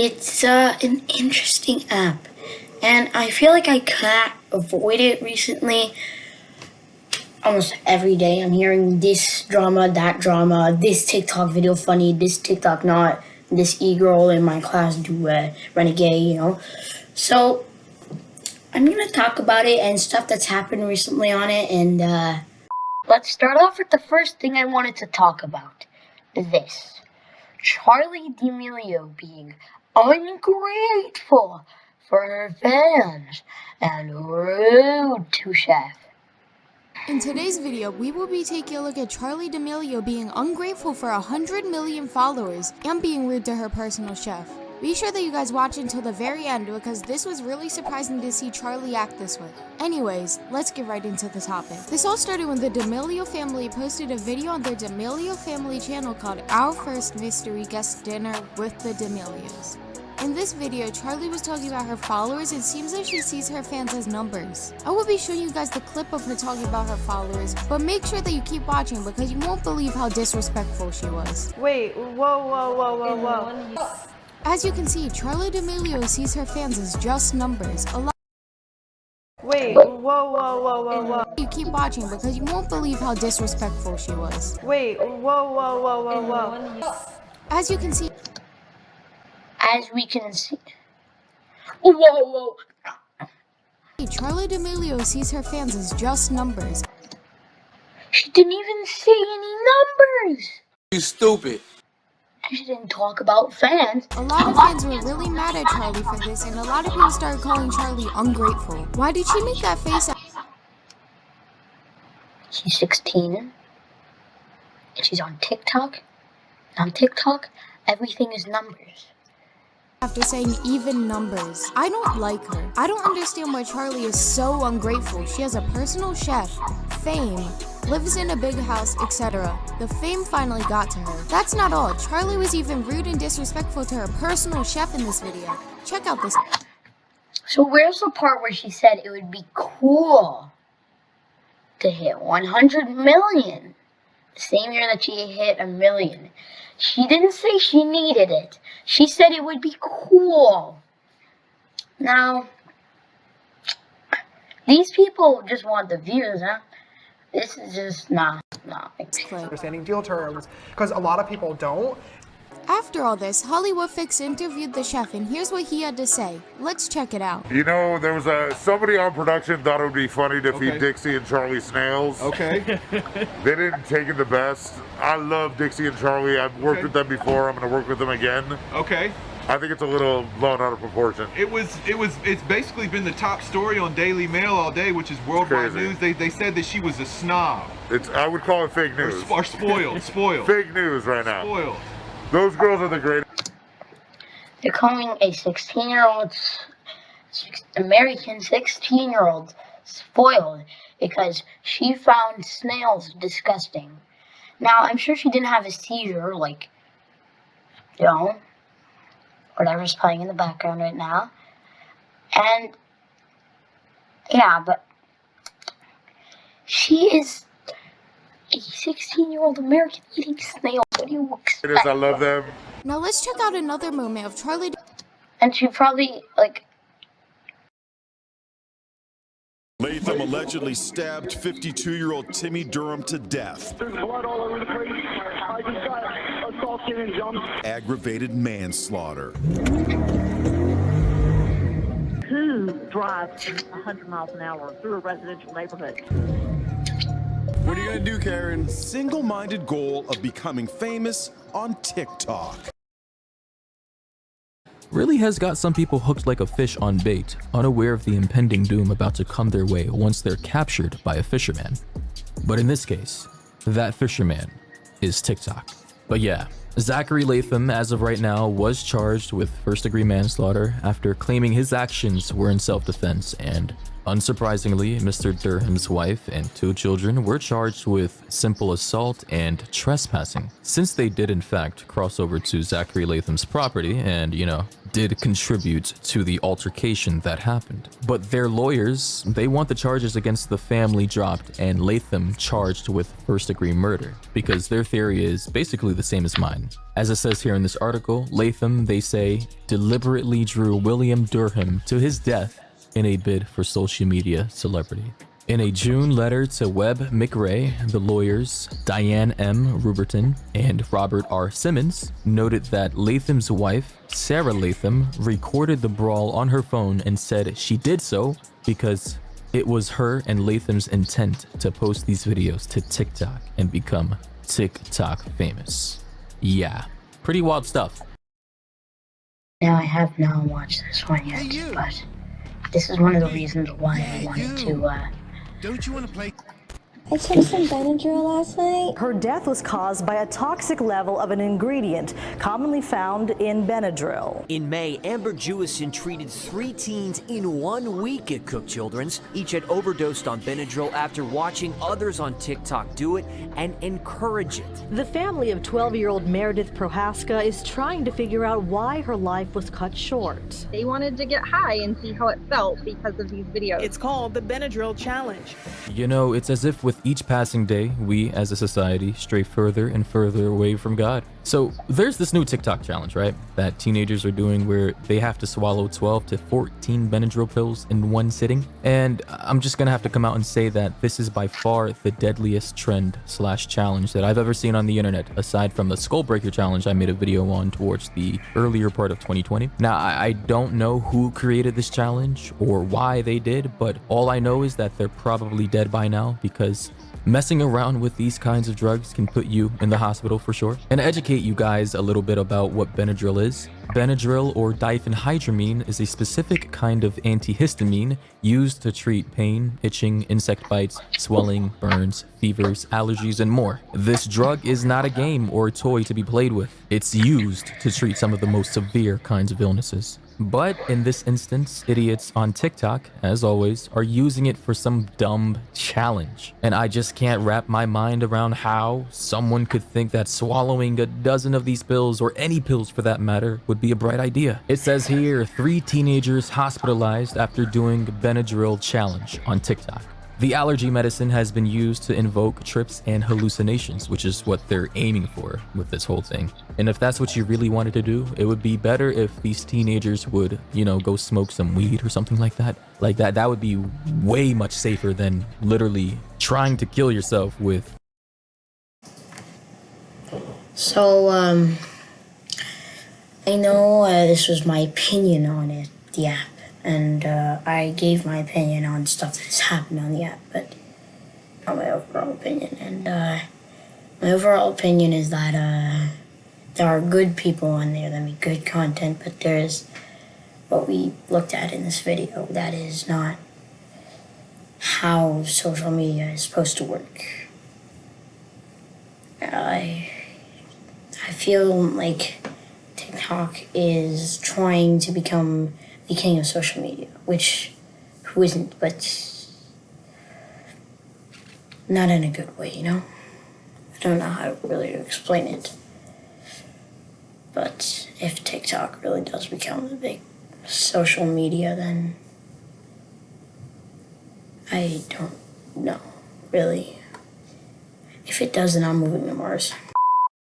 It's an interesting app, and I feel like I can't avoid it recently. Almost every day I'm hearing this drama, that drama, this TikTok video funny, this TikTok not, this e-girl in my class do renegade, So I'm gonna talk about it and stuff that's happened recently on it, and let's start off with the first thing I wanted to talk about. This. Charlie D'Amelio being ungrateful for her fans and rude to Chef. In today's video, we will be taking a look at Charlie D'Amelio being ungrateful for 100 million followers and being rude to her personal chef. Be sure that you guys watch until the very end because this was really surprising to see Charlie act this way. Anyways, let's get right into the topic. This all started when the D'Amelio family posted a video on their D'Amelio family channel called Our First Mystery Guest Dinner with the D'Amelios. In this video, Charlie was talking about her followers. It seems like she sees her fans as numbers. I will be showing you guys the clip of her talking about her followers, but make sure that you keep watching because you won't believe how disrespectful she was. Wait, whoa. As you can see, Charlie D'Amelio sees her fans as just numbers. Wait, whoa. You keep watching because you won't believe how disrespectful she was. Wait, whoa. As you can see, Whoa. Charlie D'Amelio sees her fans as just numbers. She didn't even say any numbers. You stupid. She didn't talk about fans. A lot of fans were really mad at Charlie for this, and a lot of people started calling Charlie ungrateful. Why did she make that face? She's 16, and she's on TikTok. On TikTok, everything is numbers. After saying even numbers. I don't like her. I don't understand why Charlie is so ungrateful. She has a personal chef, fame, lives in a big house, etc. The fame finally got to her. That's not all. Charlie was even rude and disrespectful to her personal chef in this video. Check out this. So where's the part where she said it would be cool to hit 100 million? The same year that she hit 1 million. She didn't say she needed it. She said it would be cool. Now, these people just want the views, huh? This is just not Understanding deal terms, because a lot of people don't. After all this, Hollywood Fix interviewed the chef, and here's what he had to say. Let's check it out. You know, there was somebody on production thought it would be funny to feed Dixie and Charlie snails. Okay. They didn't take it the best. I love Dixie and Charlie. I've worked with them before. I'm going to work with them again. Okay. I think it's a little blown out of proportion. It's basically been the top story on Daily Mail all day, which is worldwide news. They said that she was a snob. I would call it fake news. Or spoiled. Fake news right now. Spoiled. Those girls are the greatest. They're calling a 16-year-old, American 16-year-old spoiled because she found snails disgusting. Now, I'm sure she didn't have a seizure, whatever's playing in the background right now. And, yeah, but she is a 16-year-old American eating snails. What do you expect? I love them. Now let's check out another moment of Charlie. And she probably, Latham allegedly stabbed 52-year-old Timmy Durham to death. There's blood all over the place. I just got assaulted and jumped. Aggravated manslaughter. Who drives 100 miles an hour through a residential neighborhood? What are you gonna do, Karen? Single-minded goal of becoming famous on TikTok. Really has got some people hooked like a fish on bait, unaware of the impending doom about to come their way once they're captured by a fisherman. But in this case, that fisherman is TikTok. But yeah, Zachary Latham, as of right now, was charged with first-degree manslaughter after claiming his actions were in self-defense and Unsurprisingly, Mr. Durham's wife and 2 children were charged with simple assault and trespassing, since they did in fact cross over to Zachary Latham's property and, did contribute to the altercation that happened. But their lawyers, they want the charges against the family dropped and Latham charged with first-degree murder, because their theory is basically the same as mine. As it says here in this article, Latham, they say, deliberately drew William Durham to his death in a bid for social media celebrity. In a June letter to Webb McRae, the lawyers Diane M. Ruberton and Robert R. Simmons noted that Latham's wife, Sarah Latham, recorded the brawl on her phone and said she did so because it was her and Latham's intent to post these videos to TikTok and become TikTok famous. Yeah, pretty wild stuff. Now, I have not watched this one yet, but this is one of the reasons why I wanted to, Don't you want to play? I took some Benadryl last night. Her death was caused by a toxic level of an ingredient commonly found in Benadryl. In May, Amber Jewison treated 3 teens in 1 week at Cook Children's. Each had overdosed on Benadryl after watching others on TikTok do it and encourage it. The family of 12-year-old Meredith Prohaska is trying to figure out why her life was cut short. They wanted to get high and see how it felt because of these videos. It's called the Benadryl Challenge. It's as if with each passing day, we as a society stray further and further away from God. So there's this new TikTok challenge, right? That teenagers are doing where they have to swallow 12 to 14 Benadryl pills in one sitting. And I'm just gonna have to come out and say that this is by far the deadliest trend/challenge that I've ever seen on the internet, aside from the Skull Breaker challenge I made a video on towards the earlier part of 2020. Now, I don't know who created this challenge or why they did, but all I know is that they're probably dead by now, because messing around with these kinds of drugs can put you in the hospital for sure. And to educate you guys a little bit about what Benadryl is, Benadryl or diphenhydramine is a specific kind of antihistamine used to treat pain, itching, insect bites, swelling, burns, fevers, allergies, and more. This drug is not a game or a toy to be played with. It's used to treat some of the most severe kinds of illnesses. But in this instance, idiots on TikTok, as always, are using it for some dumb challenge. And I just can't wrap my mind around how someone could think that swallowing a dozen of these pills, or any pills for that matter, would be a bright idea. It says here, 3 teenagers hospitalized after doing Benadryl challenge on TikTok. The allergy medicine has been used to invoke trips and hallucinations, which is what they're aiming for with this whole thing. And if that's what you really wanted to do, it would be better if these teenagers would, go smoke some weed or something like that. That would be way much safer than literally trying to kill yourself with. So, I know this was my opinion on it, the app. And I gave my opinion on stuff that's happened on the app, but not my overall opinion. And my overall opinion is that there are good people on there that make good content, but there's what we looked at in this video that is not how social media is supposed to work. I feel like TikTok is trying to become the king of social media, which who isn't, but not in a good way, I don't know how really to explain it. But if TikTok really does become the big social media, then I don't know, really. If it does, then I'm moving to Mars.